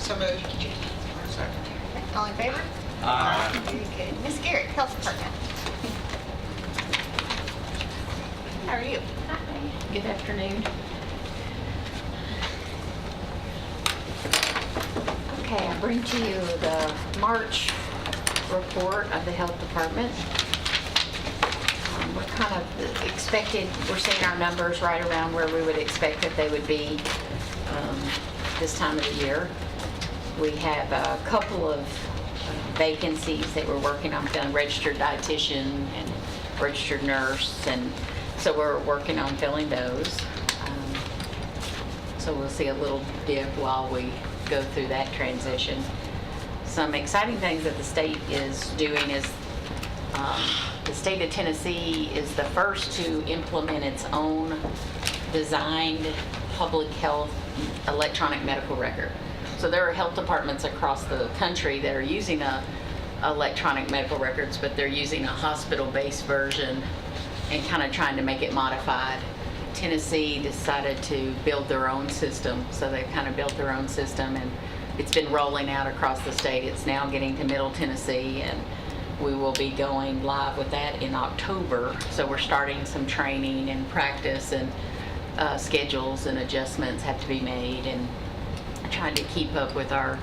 So moved. All in favor? Aye. Very good. Ms. Garrett, Health Department. How are you? Hi, good afternoon. Okay, I bring to you the March report of the Health Department. We're kind of expected, we're seeing our numbers right around where we would expect that they would be this time of the year. We have a couple of vacancies that we're working on filling, registered dietitian and registered nurse, and so we're working on filling those. So we'll see a little dip while we go through that transition. Some exciting things that the state is doing is the state of Tennessee is the first to implement its own designed public health electronic medical record. So there are health departments across the country that are using electronic medical records, but they're using a hospital-based version and kind of trying to make it modified. Tennessee decided to build their own system, so they've kind of built their own system, and it's been rolling out across the state. It's now getting to Middle Tennessee, and we will be going live with that in October. So we're starting some training and practice, and schedules and adjustments have to be made, and trying to keep up with our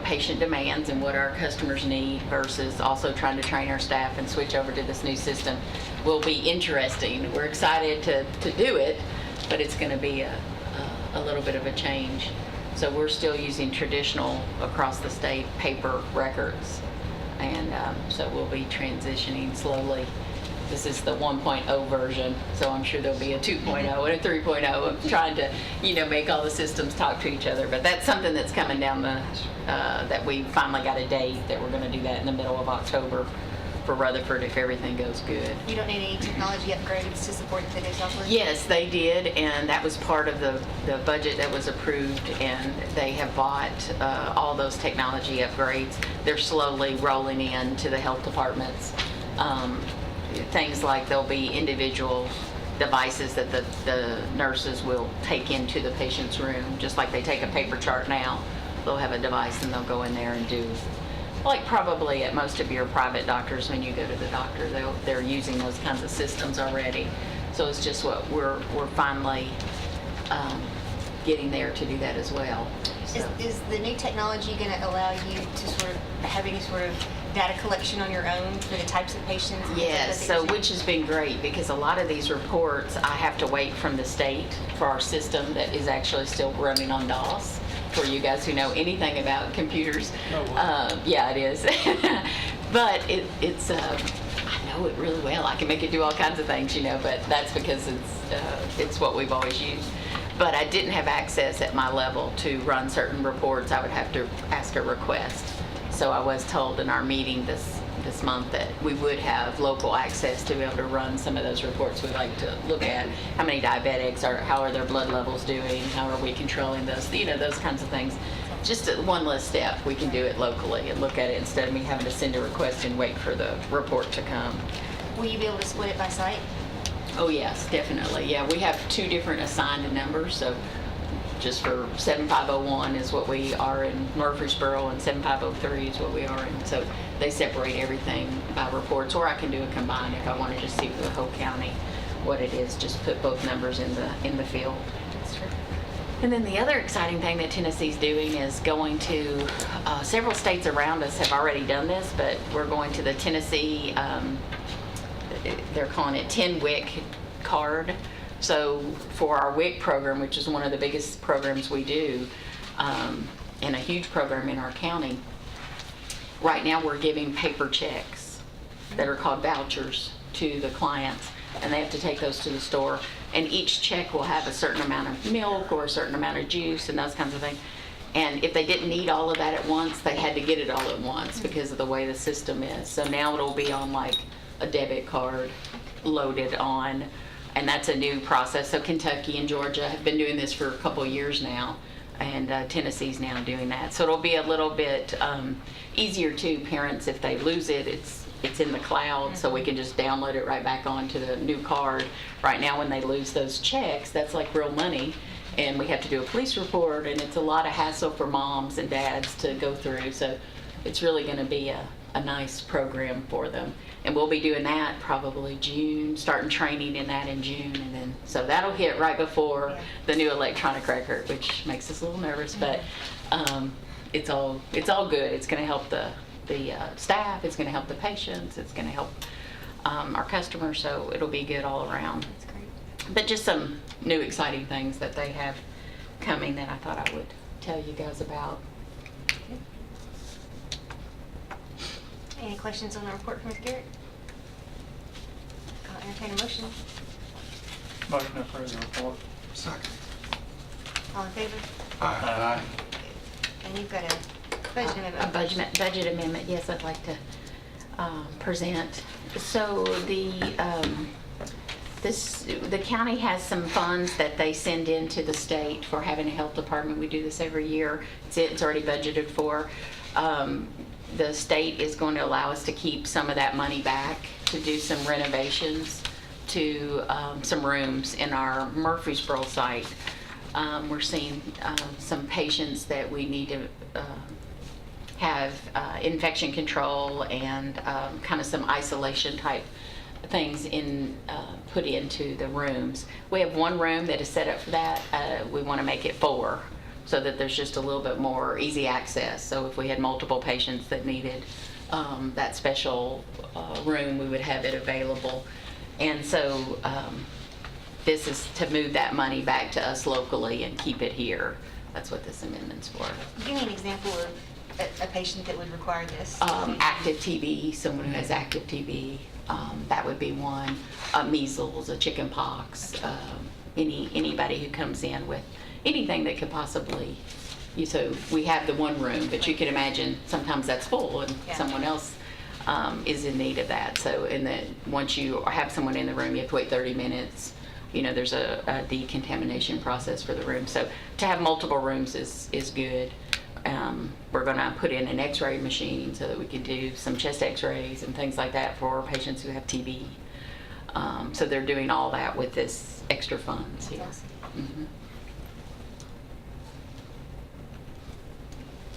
patient demands and what our customers need, versus also trying to train our staff and switch over to this new system will be interesting. We're excited to do it, but it's going to be a little bit of a change. So we're still using traditional across the state paper records, and so we'll be transitioning slowly. This is the 1.0 version, so I'm sure there'll be a 2.0 and a 3.0 of trying to, make all the systems talk to each other. But that's something that's coming down that we finally got a date that we're going to do that in the middle of October for Rutherford if everything goes good. You don't need any technology upgrades to support the new software? Yes, they did, and that was part of the budget that was approved, and they have bought all those technology upgrades. They're slowly rolling into the health departments. Things like there'll be individual devices that the nurses will take into the patient's room, just like they take a paper chart now. They'll have a device and they'll go in there and do, like probably at most of your private doctors when you go to the doctor, they're using those kinds of systems already. So it's just what we're finally getting there to do that as well. So. Is the new technology going to allow you to sort of have any sort of data collection on your own for the types of patients? Yes, so which has been great, because a lot of these reports I have to wait from the state for our system that is actually still running on DOS. For you guys who know anything about computers, yeah, it is. But it's I know it really well. I can make it do all kinds of things, but that's because it's what we've always used. But I didn't have access at my level to run certain reports. I would have to ask a request. So I was told in our meeting this month that we would have local access to be able to run some of those reports. We'd like to look at how many diabetics are, how are their blood levels doing, how are we controlling those, those kinds of things. Just one less step, we can do it locally and look at it instead of me having to send a request and wait for the report to come. Will you be able to split it by site? Oh yes, definitely. Yeah, we have 2 different assigned numbers. So just for 7501 is what we are in Murfreesboro, and 7503 is what we are in. So they separate everything by reports, or I can do a combine if I want to just see for the whole county what it is. Just put both numbers in the field. That's true. And then the other exciting thing that Tennessee's doing is going to, several states around us have already done this, but we're going to the Tennessee, they're calling it 10 WIC card. So for our WIC program, which is one of the biggest programs we do, and a huge program in our county, right now we're giving paper checks that are called vouchers to the clients, and they have to take those to the store, and each check will have a certain amount of milk or a certain amount of juice and those kinds of things. And if they didn't need all of that at once, they had to get it all at once because of the way the system is. So now it'll be on like a debit card loaded on, and that's a new process. So Kentucky and Georgia have been doing this for a couple of years now, and Tennessee's now doing that. So it'll be a little bit easier to parents if they lose it. It's in the cloud, so we can just download it right back onto the new card. Right now when they lose those checks, that's like real money, and we have to do a police report, and it's a lot of hassle for moms and dads to go through. So it's really going to be a nice program for them. And we'll be doing that probably June, starting training in that in June, and then so that'll hit right before the new electronic record, which makes us a little nervous, but it's all good. It's going to help the staff. It's going to help the patients. It's going to help our customers. So it'll be good all around. That's great. But just some new exciting things that they have coming that I thought I would tell you guys about. Any questions on the report from Ms. Garrett? I'll entertain a motion. Motion to approve the report. Second. All in favor? Aye. And you've got a budget amendment. A budget amendment, yes, I'd like to present. So the county has some funds that they send into the state for having a health department. We do this every year. It's already budgeted for. The state is going to allow us to keep some of that money back to do some renovations to some rooms in our Murfreesboro site. We're seeing some patients that we need to have infection control and kind of some isolation type things put into the rooms. We have one room that is set up for that. We want to make it 4 so that there's just a little bit more easy access. So if we had multiple patients that needed that special room, we would have it available. And so this is to move that money back to us locally and keep it here. That's what this amendment's for. Give me an example of a patient that would require this. Active TB, someone who has active TB, that would be one. Measles, a chicken pox, anybody who comes in with anything that could possibly, so we have the one room, but you can imagine sometimes that's full and Yeah. someone else is in need of that. So once you have someone in the room, you have to wait 30 minutes. There's a decontamination process for the room. So to have multiple rooms is good. We're going to put in an x-ray machine so that we can do some chest x-rays and things like that for patients who have TB. So they're doing all that with this extra funds here. That's awesome. Mhm.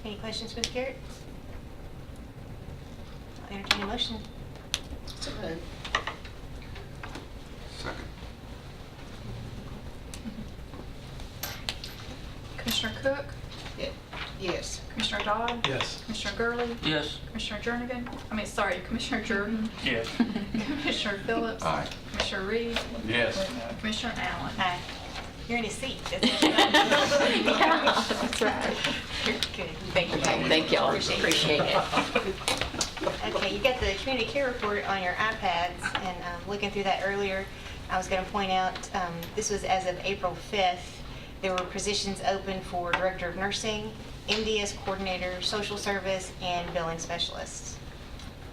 Any questions, Ms. Garrett? I'll entertain a motion. Second. Commissioner Cook? Yes. Commissioner Dodd? Yes. Commissioner Gurley? Yes. Commissioner Commissioner Jordan? Yes. Commissioner Phillips? Aye. Commissioner Reed? Yes. Commissioner Allen? Aye. You're in a seat. That's That's right. good. Thank you. Thank y'all. Appreciate it. Okay, you got the community care report on your iPads, and looking through that earlier, I was going to point out, this was as of April 5th. There were positions open for Director of Nursing, MDS Coordinator, Social Service, and Billing Specialist.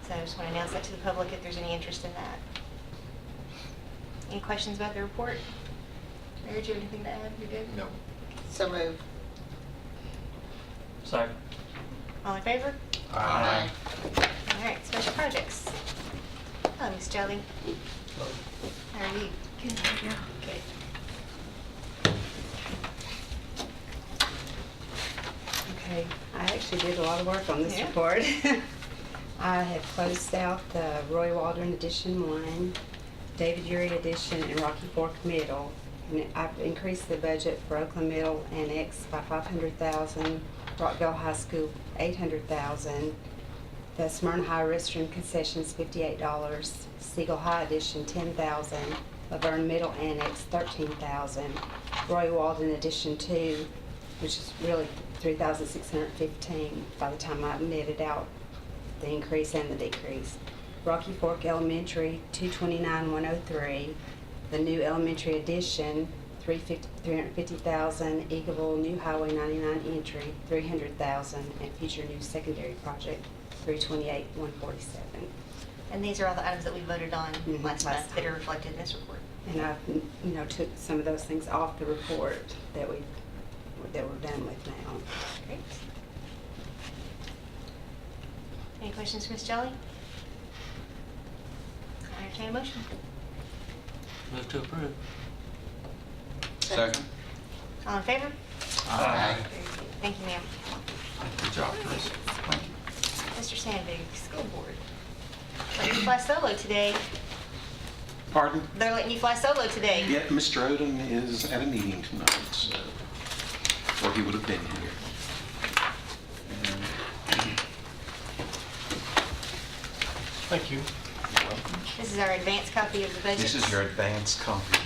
So I just want to announce that to the public if there's any interest in that. Any questions about the report? Mary, do you have anything to add? You're good? No. So moved. Second. All in favor? Aye. All right, special projects. Hello, Ms. Jelly. How are you? Good. Good. Okay, I actually did a lot of work on this Yeah. report. I have closed out the Roy Waldron Edition 1, David Urey Edition, and Rocky Fork Middle. And I've increased the budget for Oakland Middle Annex by $500,000, Rockville High School $800,000, the Smyrna High restroom concessions $58, Siegel High Edition $10,000, Laverne Middle Annex $13,000, Roy Waldron Edition 2, which is really $3,615 by the time I netted out the increase and the decrease. Rocky Fork Elementary, $229,103. The new elementary addition, $350,000. Eagleville New Highway 99 entry, $300,000, and future new secondary project, $328,147. And these are all the items that we voted on Mhm, last last month that time. are reflected in this report. And I've, took some of those things off the report that we're done with now. Great. Any questions for Ms. Jelly? I entertain a motion. Move to approve. Second. All in favor? Aye. Very good. Thank you, ma'am. Good job, Chris. Thank you. Mr. Sandvig, School Board. Letting you fly solo today. Pardon? They're letting you fly solo today. Yeah, Mr. Odom is at a meeting tonight, so, or he would have been here. Thank you. This is our advanced copy of the budget. This is your advance copy.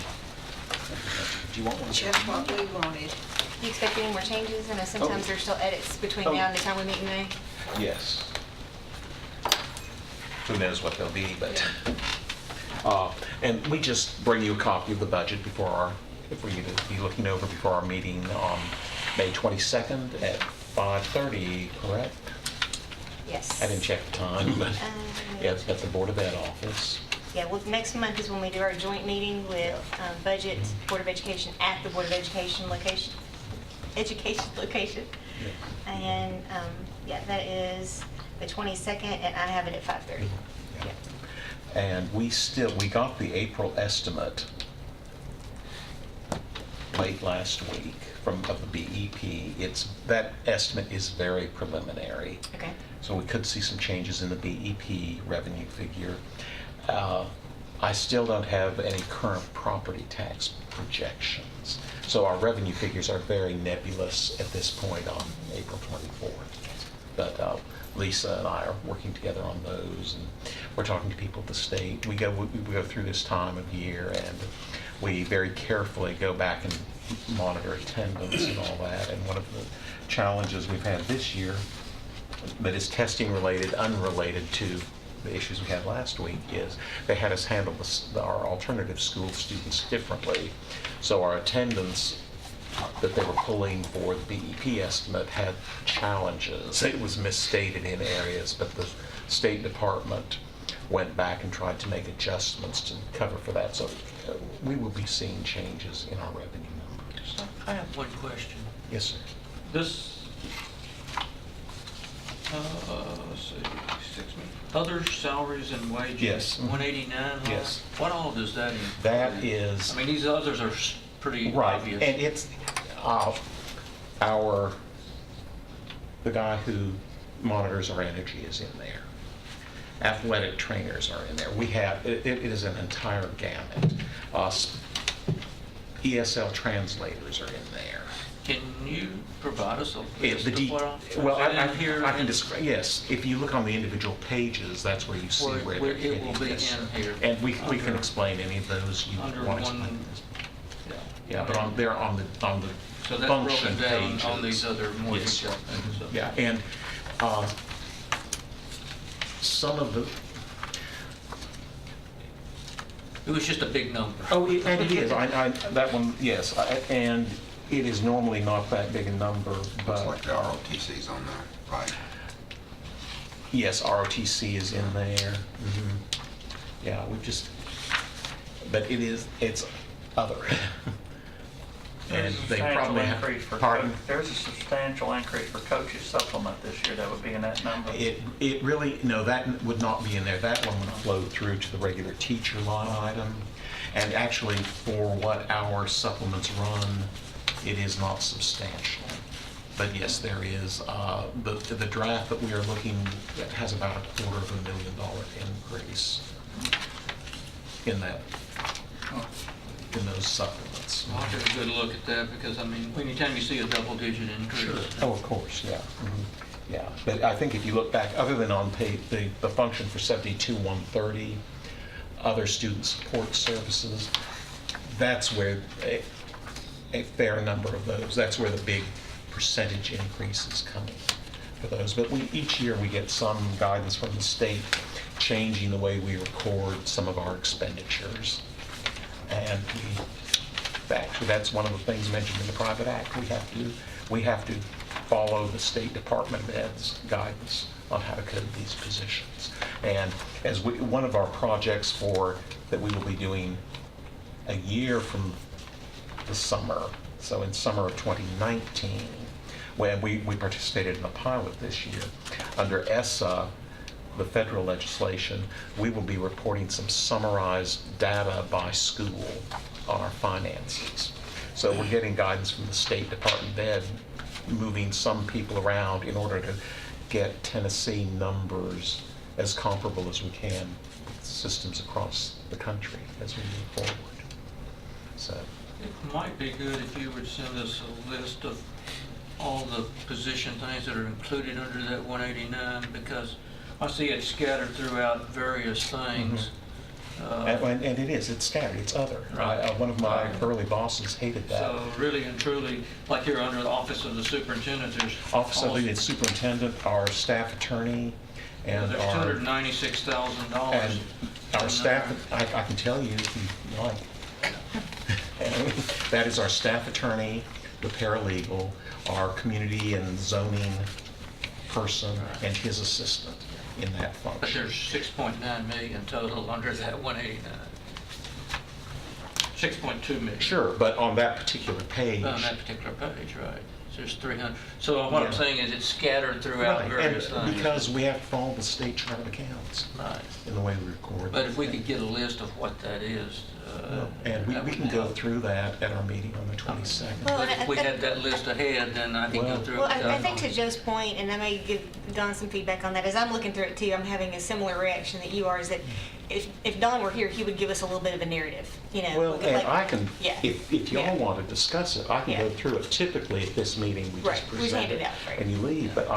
Do you want one? Just what we wanted. Do you expect any more changes? I know sometimes Oh. there's still edits between Oh. now and the time we meet in May. Yes. Who knows what they'll be, but, and we just bring you a copy of the budget before our, for you to be looking over before our meeting on May 22nd at 5:30, correct? Yes. I didn't check the time, but yeah, it's at the Board of Ed office. Yeah, well, next month is when we do our joint meeting with Budget, Board of Education at the Board of Education location. And, yeah, that is the 22nd, and I have it at 5:30. Yeah. And we got the April estimate late last week of the BEP. That estimate is very preliminary. Okay. So we could see some changes in the BEP revenue figure. I still don't have any current property tax projections. So our revenue figures are very nebulous at this point on April 24th. But Lisa and I are working together on those, and we're talking to people at the state. We go through this time of year, and we very carefully go back and monitor attendance and all that. And one of the challenges we've had this year that is testing related, unrelated to the issues we had last week, is they had us handle our alternative school students differently. So our attendance that they were pulling for the BEP estimate had challenges. It was misstated in areas, but the State Department went back and tried to make adjustments to cover for that. So we will be seeing changes in our revenue numbers. I have one question. Yes, sir. This, let's see, other salaries and wages. Yes. 189. Yes. What all does that include? That is. I mean, these others are pretty Right, obvious. and it's the guy who monitors our energy is in there. Athletic trainers are in there. We have, it is an entire gamut. ESL translators are in there. Can you provide us a Yeah, list the of what all? well, is in I here? can describe, yes, if you look on the individual pages, that's where you see where they're It hitting. will be Yes, in sir. here. And we can Under- explain any of those you under want to one- explain. Yeah, but they're on the So that's function broken down pages. on these other more Yes. detailed things. So- Yeah, and some of the, It was just a big number. and it is, that one, yes, and it is normally not that big a number, Looks but like the ROTC's on there, right? yes, ROTC is in there. Yeah, but it's other. And There's a they substantial probably increase for pardon? There's a substantial increase for coaches supplement this year that would be in that number. It really, no, that would not be in there. That one would flow through to the regular teacher line item. And actually, for what our supplements run, it is not substantial. But yes, there is, the draft that we are looking at has about $250,000 increase in that, in those supplements. I'll have a good look at that because, I mean, anytime you see a double-digit increase. Oh, of course, yeah. Yeah, but I think if you look back, other than on the function for 72-130, other student support services, that's where a fair number of those, that's where the big percentage increase is coming for those. But each year we get some guidance from the state changing the way we record some of our expenditures. And actually, that's one of the things mentioned in the Private Act. We have to follow the State Department of Ed's guidance on how to code these positions. And as one of our projects that we will be doing a year from the summer, so in summer of 2019, when we participated in a pilot this year, under ESSA, the federal legislation, we will be reporting some summarized data by school on our finances. So we're getting guidance from the State Department of Ed, moving some people around in order to get Tennessee numbers as comparable as we can with systems across the country as we move forward. So, It might be good if you would send us a list of all the position things that are included under that 189, because I see it scattered throughout various things. and it is, it's scattered, it's other. Right. One of my early bosses hated that. So really and truly, like you're under the Office of the Superintendent, there's. Office of the almost- Superintendent, our staff attorney, and There's our, $296,000. and our staff, I can tell you if you like. That is our staff attorney, the paralegal, our community and zoning person, and his assistant in that But function. there's 6.9 million total under that 189. 6.2 million. Sure, but on that particular page. On that particular page, right. So there's 300. So what I'm Yeah. saying is it's scattered throughout Right, various and things. because we have to follow the state chart of accounts Right. in the way we record. But if we could get a list of what that is. And we that would can go help. through that at our meeting on the 22nd. Well, But if we and- had that list ahead, then I could go Well- through it. Well, I without think to knowing. Joe's point, and I may give Don some feedback on that, as I'm looking through it too, I'm having a similar reaction that you are, is that if Don were here, he would give us a little bit of a narrative, you know? Well, and like- I can, Yeah. if Yeah. y'all want to discuss it, I can Yeah. go through it. Typically, at this meeting, we Right, just we just present hand it it out, right. and you leave, but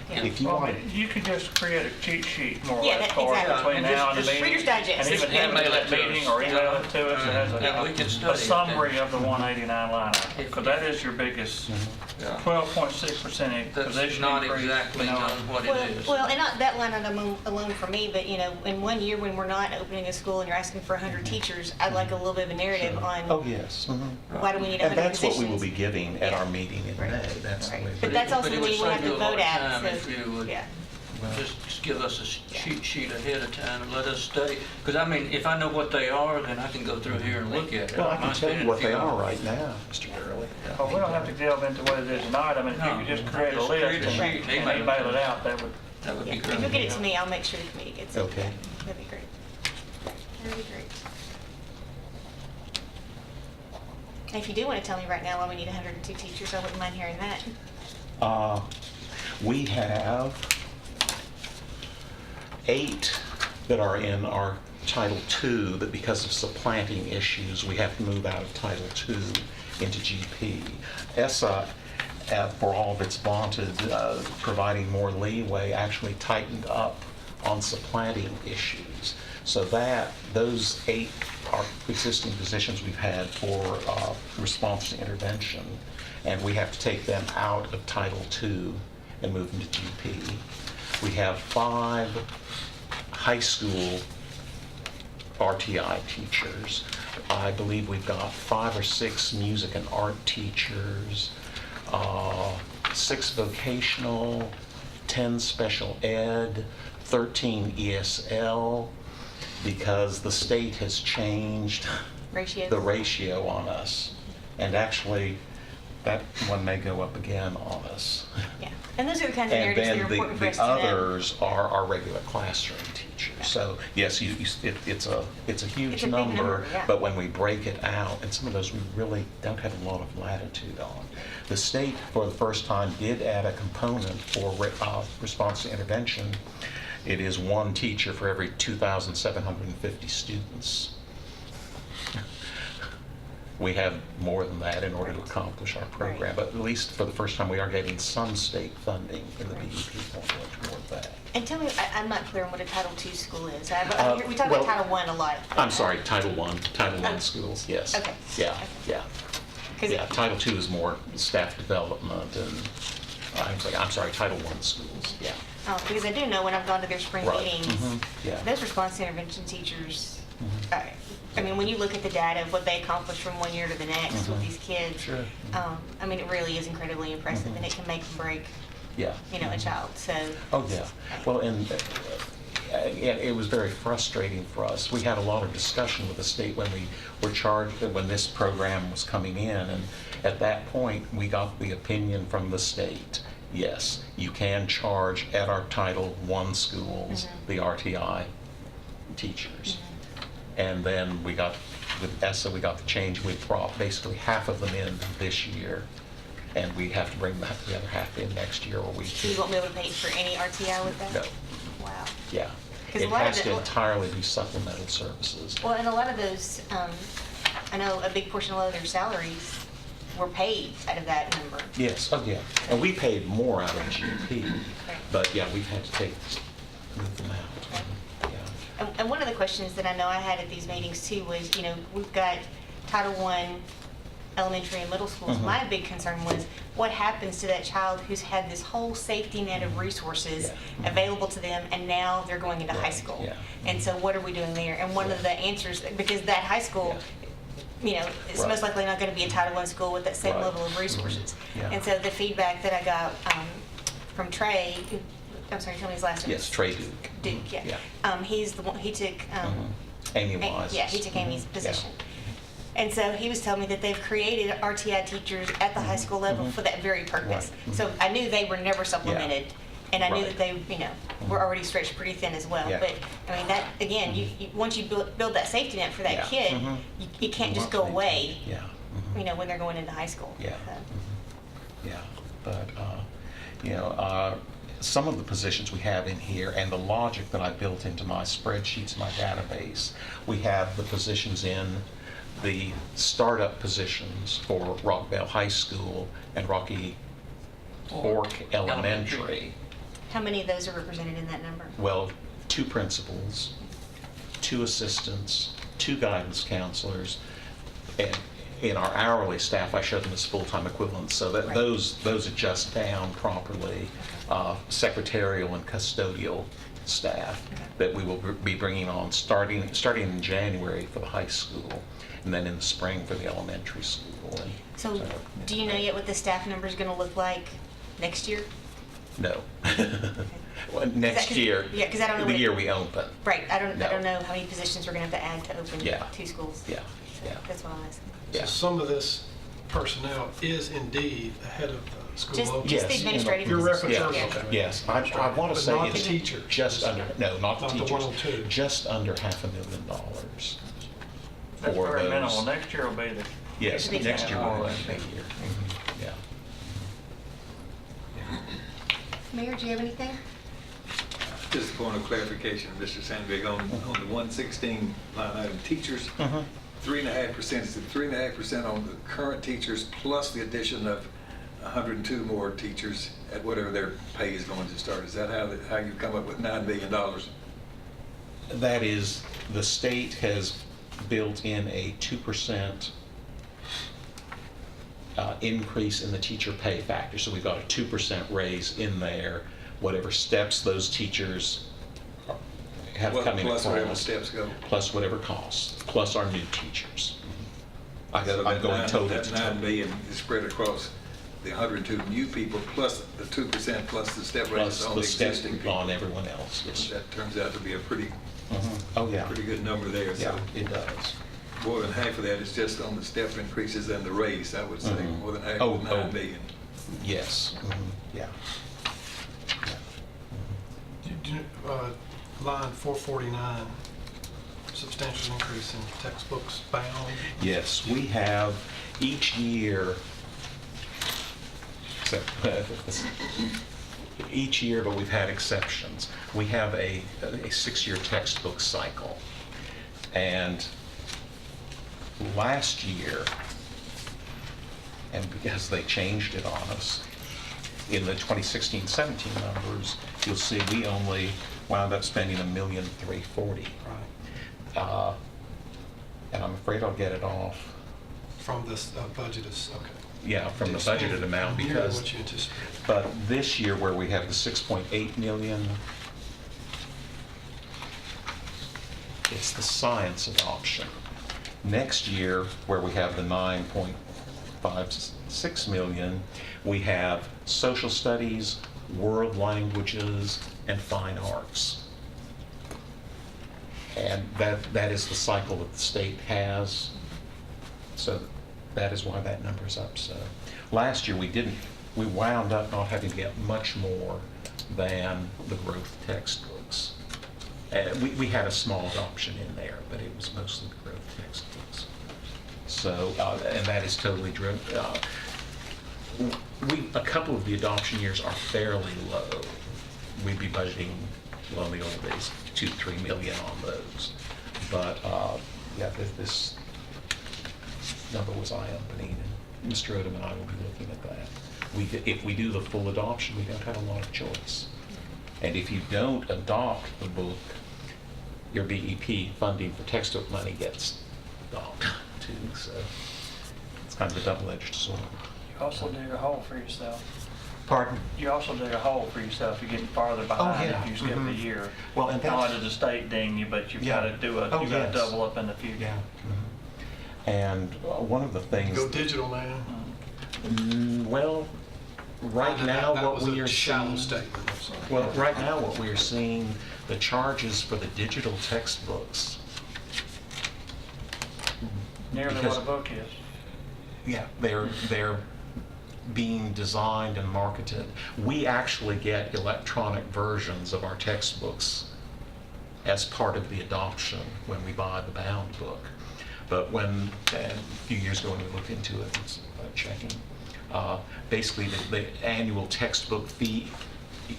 Yeah. if you Well, want, you could just create a cheat sheet more or Yeah, less that- for it exactly. between And now and the just meeting. Reader's Digest. And even Just have it email at it that to meeting us. or email it to us. It has And we can study a it summary then. of the 189 line item. Because that is your biggest Yeah. 12.6% That's position not increase. exactly you know. known what Well, it is. well, and not that line item alone for me, but, you know, in 1 year when we're not opening a school and you're asking for 100 teachers, I'd like a little bit of a narrative oh, on yes. why do we need 100 And that's positions? what we will be giving at Yeah. our meeting in Right. May. That's the Right. way. But that's also it the would meeting we have save you to a lot vote of at, time so, if you would yeah. just give us a cheat sheet ahead of time and let us study. Because I mean, if I know what they are, then I can go through here and look at it. Well, I Mind can tell spending you a what few they are hours. right now, Mr. Gurley. Well, we don't have to delve into what it is tonight. I mean, if you could just create a Just list create a and sheet, and email it email to it us. out, that would, That would Yeah. be If great. you'll get it to me, I'll make sure the committee gets it. Okay. That'd be great. That'd be great. And if you do want to tell me right now why we need 102 teachers, I wouldn't mind hearing that. We have 8 that are in our Title II that because of supplanting issues, we have to move out of Title II into GP. ESSA, for all of its vaunted providing more leeway, actually tightened up on supplanting issues. So those 8 are existing positions we've had for response to intervention, and we have to take them out of Title II and move them to GP. We have 5 high school RTI teachers. I believe we've got 5 or 6 music and art teachers, 6 vocational, 10 special ed, 13 ESL, because the state has changed Ratios? the ratio on us. And actually, that one may go up again on us. Yeah. And those are the kinds of And narratives that then are important for us the to know. others are our regular classroom teachers. So yes, it's a huge It's a big number, number, yeah. but when we break it out, and some of those we really don't have a lot of latitude on. The state, for the first time, did add a component for response to intervention. It is 1 teacher for every 2,750 students. We have more than that in order to accomplish our program, Right. but at least for the first time, we are getting some state funding in the BEP formula toward that. And tell me, I'm not clear on what a Title II school is. We talk well, about Title I a lot. I'm sorry, Title I Oh. schools, yes. Okay. Yeah, Okay. yeah. 'Cause Yeah, Title II is more staff development and, I'm sorry, Title I schools, yeah. Because I do know when I've gone to their spring Right. meetings, Mhm. Yeah. those response to intervention teachers, Mhm. I mean, when you look at the data of what they accomplish from 1 year to the next with Mhm. these kids, Sure. I mean, it really is incredibly impressive, Mhm. and it can make or break, Yeah. you know, a child, so. Oh, yeah. Well, and it was very frustrating for us. We had a lot of discussion with the state when we were charged, when this program was coming in, and at that point, we got the opinion from the state, yes, you can charge at our Title I schools, Mhm. the RTI teachers. And then we got with ESSA, we got the change. We brought basically half of them in this year, and we have to bring the other half in next year, or we. So you won't be able to pay for any RTI with that? No. Wow. Yeah. 'Cause a It lot of has to the- entirely be supplemental services. Well, and a lot of those, I know a big portion of their salaries were paid out of that number. Yes, oh, yeah. And we paid more out of GP, Right. but yeah, we've had to move them out. Yeah. And one of the questions that I know I had at these meetings too was, we've got Title I elementary and middle schools. Mhm. My big concern was what happens to that child who's had this whole safety net of resources Yeah. available to them, and now they're going into high Right, school. yeah. And so what are we doing there? And one of Yeah. the answers, because that high school, it's Right. most likely not going to be a Title I school with that same Right. level of resources. Yeah. And so the feedback that I got from Trey, I'm sorry, tell me his last name. Yes, Trey Duke. Duke, yeah. Yeah. He's the one, he took, Amy Wise. yeah, he took Amy's Mhm. position. And so he was telling me that they've created RTI teachers at the high school level for that very purpose. Right. So I knew they were never supplemented, and I knew Right. that they, were already stretched pretty thin as well. Yeah. But, I mean, that, again, once you build that safety net for that Yeah. kid, Mhm. you can't just go away, Yeah. Mhm. when they're going into high school. Yeah. So. Yeah, but, some of the positions we have in here and the logic that I built into my spreadsheets, my database, we have the positions in the startup positions for Rockville High School and Rocky Fork Elementary. How many of those are represented in that number? Well, 2 principals, 2 assistants, 2 guidance counselors, and in our hourly staff, I showed them as full-time equivalents, so that Right. those adjust down properly. Secretarial and custodial staff that we will be bringing on starting in January for the high school, and then in the spring for the elementary school. And So, do you know yet what the staff number is going to look like next year? No. Well, next 'cause- year. yeah, 'cause I don't know The what- year we open. Right, I don't No. know how many positions we're going to have to add to open Yeah. 2 schools. Yeah, So yeah. That's why I'm asking. Yeah. So some of this personnel is indeed ahead of the school Just local. the Yes. administrative Your positions. reference, Yes, okay. yes. I want to But say not the it's teachers. just under, no, not the Not the teachers. 102. Just under $500,000 That's for very minimal. those. Next year will be the. Yes, It'll be next year more will or be less. a big year. Mhm, Yeah. Mayor, do you have anything? Just a point of clarification, Mr. Sandvig, on the 116 line item, teachers, 3.5%, is it 3.5% on the current teachers plus the addition of 102 more teachers at whatever their pay is going to start? Is that how you come up with $9 million? That is, the state has built in a 2% increase in the teacher pay factor. So we've got a 2% raise in there, whatever steps those teachers have Well, coming across. plus whatever steps go. Plus whatever costs, plus our new teachers. So I'm going total that to 9 total. million is spread across the 102 new people plus the 2% plus the step raises Plus on the the step existing people. on everyone else, yes. That turns out to be a pretty Oh, yeah. good number there. Yeah, So it does. more than half of that is just on the step increases and the raise, I would say. Mhm. More than half Oh, of 9 million. Yes, yeah. Line 449, substantial increase in textbooks bound. Yes, we have each year, each year, but we've had exceptions. We have a 6-year textbook cycle. And last year, and because they changed it on us, in the 2016-17 numbers, you'll see we only wound up spending $1,340,000. Right. And I'm afraid I'll get it off, From this budget is, okay. yeah, from the budgeted amount, Nearly because, what you anticipate. but this year where we have the 6.8 million, it's the science adoption. Next year, where we have the 9.56 million, we have social studies, world languages, and fine arts. And that is the cycle that the state has. So that is why that number is up. So last year we wound up not having to get much more than the growth textbooks. We had a small adoption in there, but it was mostly the growth textbooks. So, and that is totally driven. A couple of the adoption years are fairly low. We'd be budgeting, well, in the old days, 2-3 million on those. But, yeah, this number was eye-opening, and Mr. Odom and I will be looking at that. If we do the full adoption, we don't have a lot of choice. And if you don't adopt the book, your BEP funding for textbook money gets stopped too. So it's kind of a double-edged sword. You also dig a hole for yourself. Pardon? You also dig a hole for yourself. You're getting farther behind yeah. if you skip a Mhm. year. Well, and Not only that's- does the state ding you, but you've Yeah. got to do Oh, you got to yes. double up in the future. Yeah. And one of the things. Go digital, man. Well, right now That what was we a are shallow seeing. statement, I'm sorry. Well, right now what we are seeing, the charges for the digital textbooks. Nearly because- what a book is. Yeah, they're being designed and marketed. We actually get electronic versions of our textbooks as part of the adoption when we buy the bound book. But and a few years ago when we looked into it, it's checking, basically the annual textbook fee,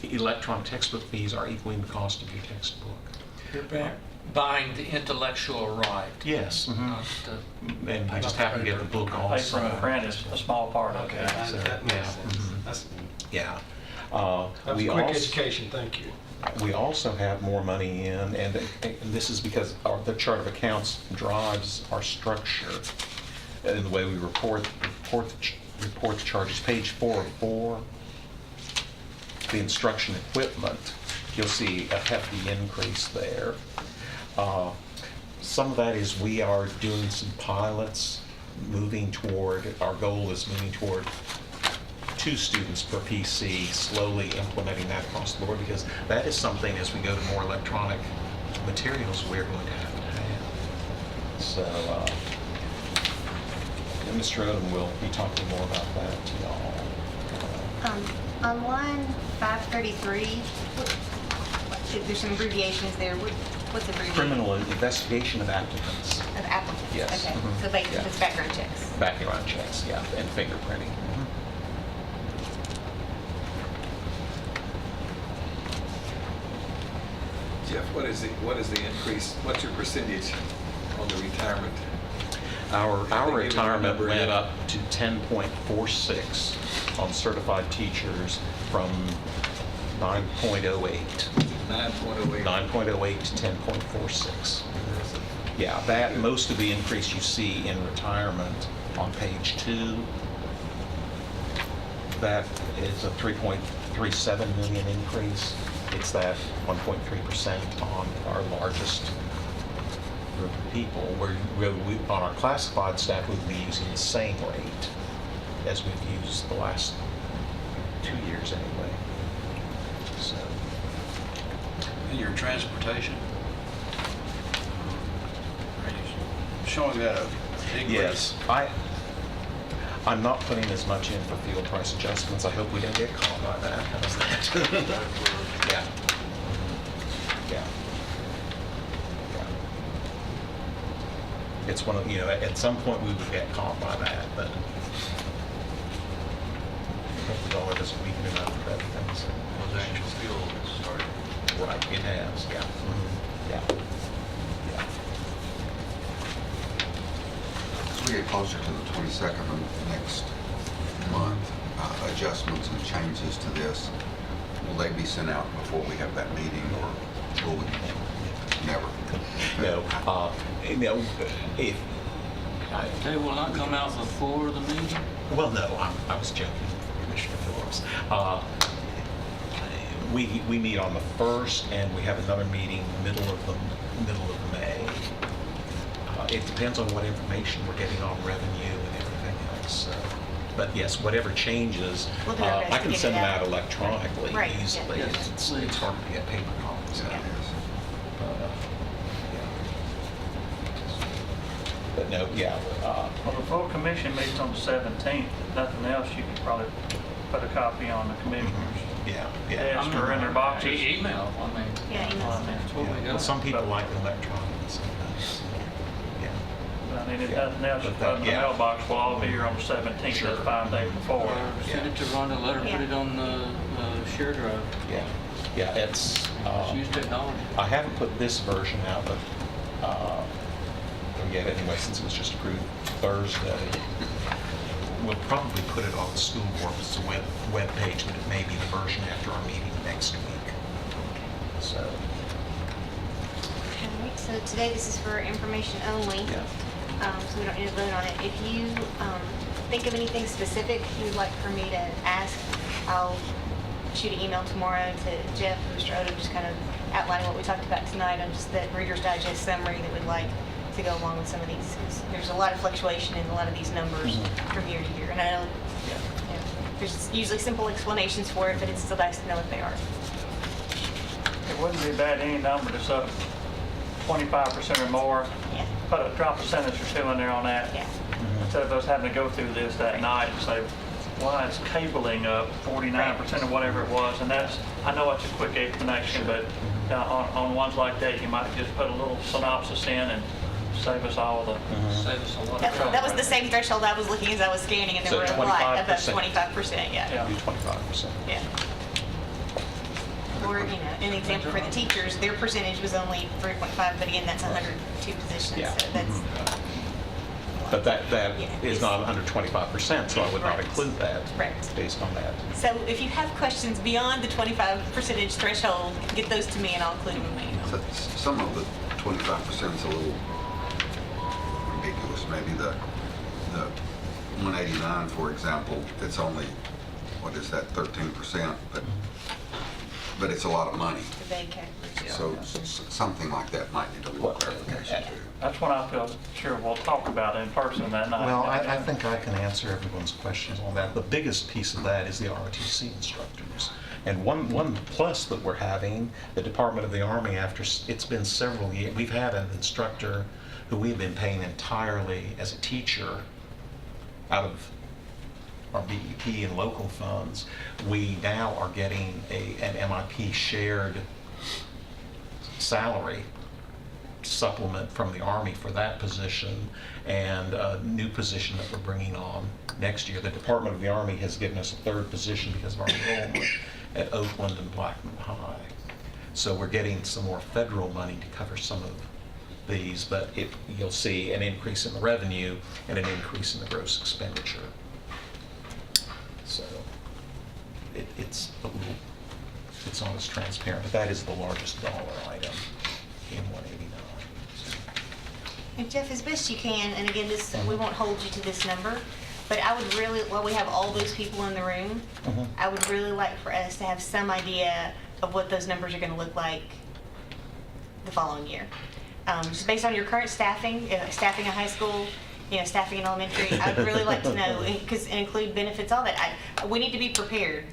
electronic textbook fees are equaling the cost of your textbook. You're buying the intellectual right. Yes. Not the- And we just happen to get the book Paper also. and print is a small part of Okay, it. that makes yeah. sense. Mhm. That's Yeah. that's We quick also- education, thank you. We also have more money in, and this is because the chart of accounts drives our structure in the way we report the charges. Page 4 of 4, the instruction equipment, you'll see a hefty increase there. Some of that is we are doing some pilots, our goal is moving toward 2 students per PC, slowly implementing that across the board, because that is something, as we go to more electronic materials, we're going to have. So, and Mr. Odom will be talking more about that to y'all. On line 533, there's some abbreviations there. What's abbreviated? Criminal investigation of applicants, Of applicants? Yes. Okay, Mhm. so basically Yeah. it's background checks. background checks, yeah, and fingerprinting. Jeff, what is the increase, what's your percentage on the retirement? Our I think retirement you went remember, up to 10.46 on certified teachers from 9.08. 9.08. 9.08 to 10.46. Yeah, most of the increase you see in retirement on page 2, that is a 3.37 million increase. It's that 1.3% on our largest group of people. On our classified staff, we'll be using the same rate as we've used the last 2 years anyway. So, And your transportation? Are you showing that a increase? yes, I'm not putting as much in for fuel price adjustments. I hope we don't get caught by that. How's that? Yeah. Yeah. Yeah. It's one of, at some point we would get caught by that, but the dollar doesn't weaken enough for everything. So. Well, the actual fuel started. Right, it has, yeah. Yeah. Yeah. As we get closer to the 22nd of next month, adjustments and changes to this, will they be sent out before we have that meeting, or will we never? No, if, They will not come out before the meeting? well, no, I was joking, Commissioner Phillips. We meet on the 1st, and we have another meeting middle of May. It depends on what information we're getting on revenue and everything else. But yes, whatever changes, We'll do our best I to can get send it them out. out electronically Right, yeah. easily. Yes, It's please. hard to get paper copies out. Yes. But no, yeah. Well, the full commission meets on the 17th. If nothing else, you could probably put a copy on the commissioners' Yeah, desk or in their boxes. Email, I mean. Yeah, email. That's what we Yeah. got. Well, some people like electronic sometimes. Yeah. I mean, if Yeah. nothing else, But put that- it in the yeah. mailbox, we'll all be here on the 17th, Sure. that's 5 days before. Send it to Rhonda, let her Yeah. put it on the share drive. Yeah, yeah, it's, Just use technology. I haven't put this version out, but, yet anyway, since it was just approved Thursday. We'll probably put it on the school board, it's a web page, but it may be the version after our meeting next week. So, Alright, so today this is for information only. yeah. So we don't need to vote on it. If you think of anything specific you'd like for me to ask, I'll shoot an email tomorrow to Jeff or Mr. Odom, just kind of outlining what we talked about tonight on just that Reader's Digest summary that we'd like to go along with some of these. 'Cause there's a lot of fluctuation in a lot of these numbers from year to year. And I know, you know, there's usually simple explanations for it, but it's still nice to know what they are. It wouldn't be bad, any number that's up 25% or more, Yeah, drop a sentence or two in there on that. yeah. Instead of us having to go through this that night and say, why is cabling up 49% or whatever it was? And that's, I know it's a quick explanation, but on ones like that, you might just put a little synopsis in and save us all the, Save us a lot of trouble. That was the same threshold I was looking as I was scanning, and there So were a lot above 25%. 25%, yeah. Yeah. Do 25%. Yeah. Or, you know, an example for the teachers, their percentage was only 3.5, but again, that's 102 positions, Yeah. so that's, But that Yeah, is it's- not under 25%, so I would not Right. include that Right. based on that. so if you have questions beyond the 25% threshold, get those to me and I'll include them in my email. So some of the 25% is a little ridiculous. Maybe the 189, for example, it's only, what is that, 13%, but it's a lot of money. The vague categories. So something like that might need a little clarification too. that's when I feel sure we'll talk about it in person that night. Well, I think I can answer everyone's questions on that. The biggest piece of that is the ROTC instructors. And one plus that we're having, the Department of the Army, after it's been several years, we've had an instructor who we've been paying entirely as a teacher out of our BEP and local funds. We now are getting an MIP shared salary supplement from the Army for that position, and a new position that we're bringing on next year. The Department of the Army has given us a third position because of our enrollment at Oakland and Blackman High. So we're getting some more federal money to cover some of these, but you'll see an increase in the revenue and an increase in the gross expenditure. So it's a little, it's not as transparent, but that is the largest dollar item in 189. And Jeff, as best you can, and again, this, we won't hold you to this number, but I would really, while we have all those people in the room, I would really like for us to have some idea of what those numbers are gonna look like the following year. Just based on your current staffing, staffing a high school, you know, staffing in elementary, I'd really like to know, because, and include benefits, all that. We need to be prepared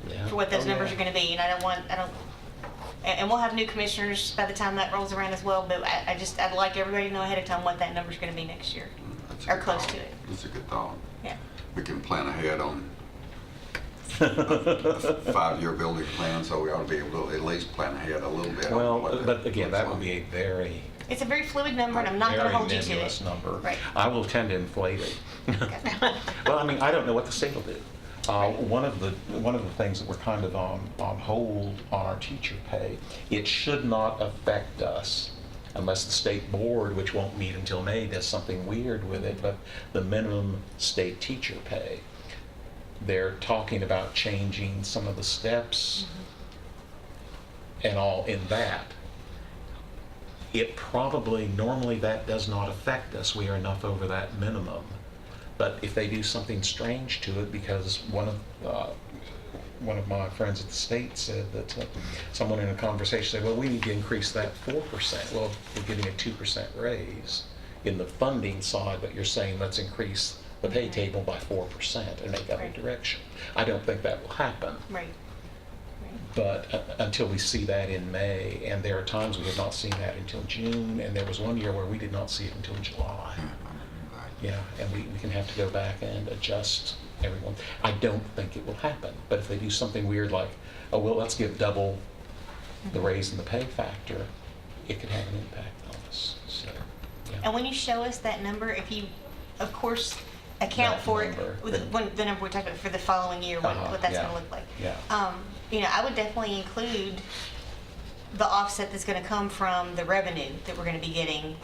Yeah. for what those Oh, numbers yeah. are gonna be, and and we'll have new commissioners by the time that rolls around as well, but I'd like everybody to know ahead of time what that number's gonna be next year, That's a or good close thought. to it. That's a good thought. Yeah. We can plan ahead on a 5-year building plan, so we ought to be able to at least plan ahead a little bit. on Well, what but again, that would looks be a very, It's a very fluid number, and I'm not gonna very hold you to nebulous it. number. Right. I will tend to inflate it. Okay. Well, I mean, I don't know what the state will do. One of the things that we're kind of on hold on our teacher pay, it should not affect us unless the state board, which won't meet until May, does something weird with it, but the minimum state teacher pay. They're talking about changing some of the steps and all in that. It probably, normally that does not affect us. We are enough over that minimum. But if they do something strange to it, because one of my friends at the state said that someone in a conversation said, well, we need to increase that 4%. Well, we're getting a 2% raise in the funding side, but you're saying let's increase the pay table by 4% and make that a Right. direction. I don't think that will happen. Right. But until we see that in May, and there are times we have not seen that until June, and there was one year where we did not see it until July. Yeah, and we can have to go back and adjust everyone. I don't think it will happen, but if they do something weird like, oh, well, let's give double the raise in the pay factor, it could have an impact on us, so. And when you show us that number, if you, of course, account That for number, it, with the number we're talking about for the following year, what that's yeah, gonna look like. yeah. I would definitely include the offset that's gonna come from the revenue that we're gonna be getting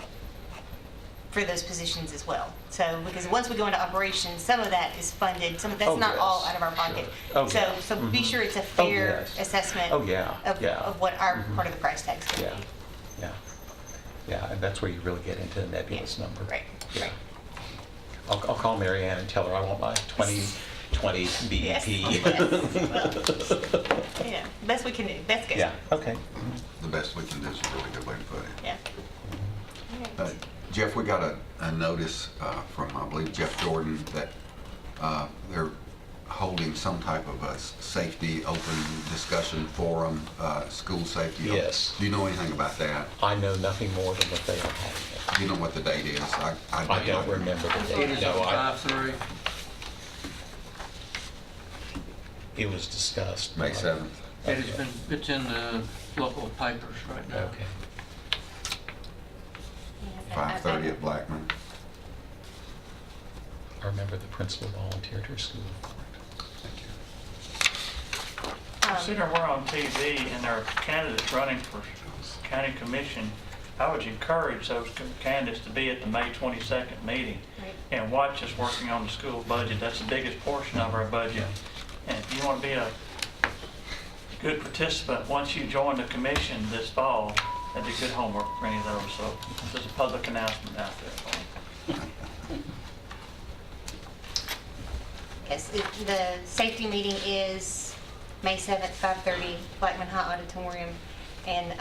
for those positions as well. So, because once we go into operations, some of that is funded, some of that's Oh, not all yes, out of our pocket. sure. Oh, So, yeah. so be Mhm. sure it's a Oh, fair yes. assessment Oh, yeah, yeah. of what our Mhm. part of the price tag's Yeah, gonna be. yeah, yeah, and that's where you really get into the nebulous Yeah, number. right, Yeah. right. I'll call Mary Ann and tell her I want my 2020 Yes, BEP. Yeah, best we can do, best guess. Yeah, okay. The best we can do is a really good way to put it. Yeah. All right. Jeff, we got a notice from, I believe, Jeff Jordan, that they're holding some type of a safety open discussion forum, school safety. Yes. Do you know anything about that? I know nothing more than that they are having Do you know what the date is? I don't remember the It date. is No, on 5/3. it was discussed. May 7th. It has been, it's in the local papers right now. Okay. 5:30 at Blackman. I remember the principal volunteered her school for it. Thank you. Considering we're on TV and there are candidates running for county commission, I would encourage those candidates to be at the May 22nd meeting Right. and watch us working on the school budget. That's the biggest portion of our budget. And if you want to be a good participant, once you join the commission this fall, that'd be good homework for any of those. So there's a public announcement out there. Yes, the safety meeting is May 7th, 5:30, Blackman High Auditorium. And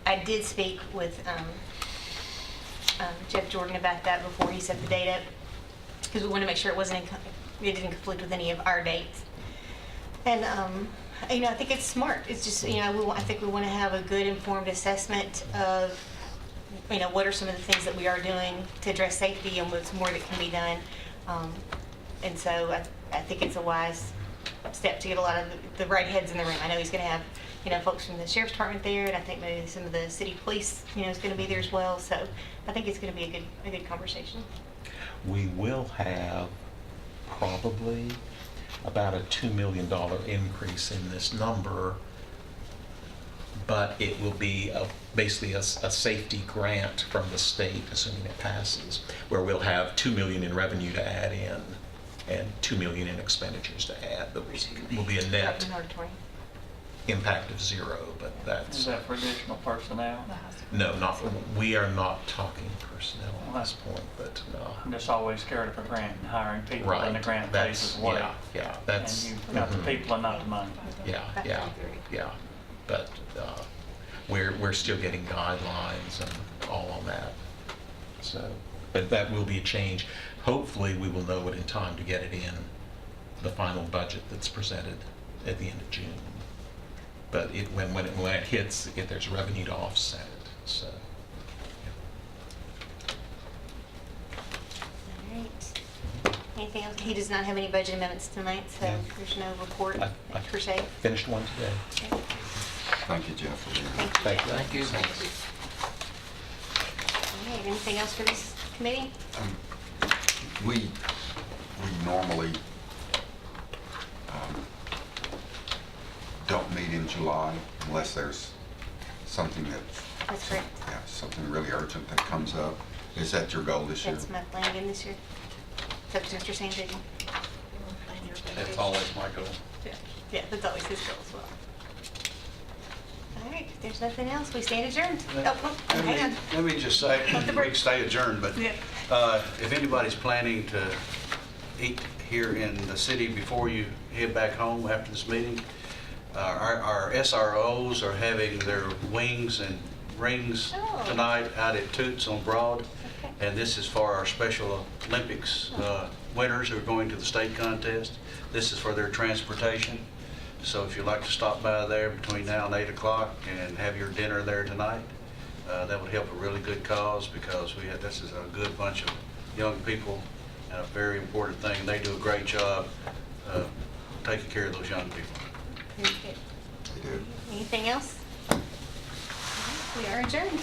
I did speak with Jeff Jordan about that before he set the date up, because we wanted to make sure it didn't conflict with any of our dates. And, I think it's smart. It's just, I think we want to have a good informed assessment of, what are some of the things that we are doing to address safety and what's more that can be done. And so I think it's a wise step to get a lot of the right heads in the room. I know he's going to have, folks from the sheriff's department there, and I think maybe some of the city police, is going to be there as well. So I think it's going to be a good conversation. We will have probably about a $2 million increase in this number, but it will be basically a safety grant from the state, assuming it passes, where we'll have $2 million in revenue to add in and $2 million in expenditures to add. But will be a net Blackman Auditorium. impact of zero, but Is that's, that for additional personnel? no, we are not talking personnel Well, at this point, but, I'm just always scared of a grant and hiring people, and the right. grant That's, pays us away. yeah, And that's. you've got the mhm. people and not the money. Yeah, yeah, yeah, but we're still getting guidelines and all on that. So, but that will be a change. Hopefully, we will know it in time to get it in the final budget that's presented at the end of June. But when it hits, there's revenue to offset it, so. All right. Anything else? He does not have any budget amendments tonight, so Yeah. there's no report I per se. finished one today. Okay. Thank you, Jeff, for being here. Thank you. Thank you. Thank you. All right, anything else for this committee? We normally don't meet in July unless there's something That's correct. something really urgent that comes up. Is that your goal this year? That's my plan again this year. Is that what Mr. Sand did? That's always my goal. Yeah, that's always his goal as well. All right, if there's nothing else, we stand adjourned. Oh, hang on. Let me just say, Pump the we brakes. can stay adjourned, but Yeah. if anybody's planning to eat here in the city before you head back home after this meeting, our SROs are having their wings and rings Oh. tonight out at Toots on Broad. Okay. And this is for our Special Olympics winners who are going to the state contest. This is for their transportation. So if you'd like to stop by there between now and 8 o'clock and have your dinner there tonight, that would help a really good cause, because this is a good bunch of young people and a very important thing. They do a great job taking care of those young people. Very good. They do. Anything else? All right, we are adjourned.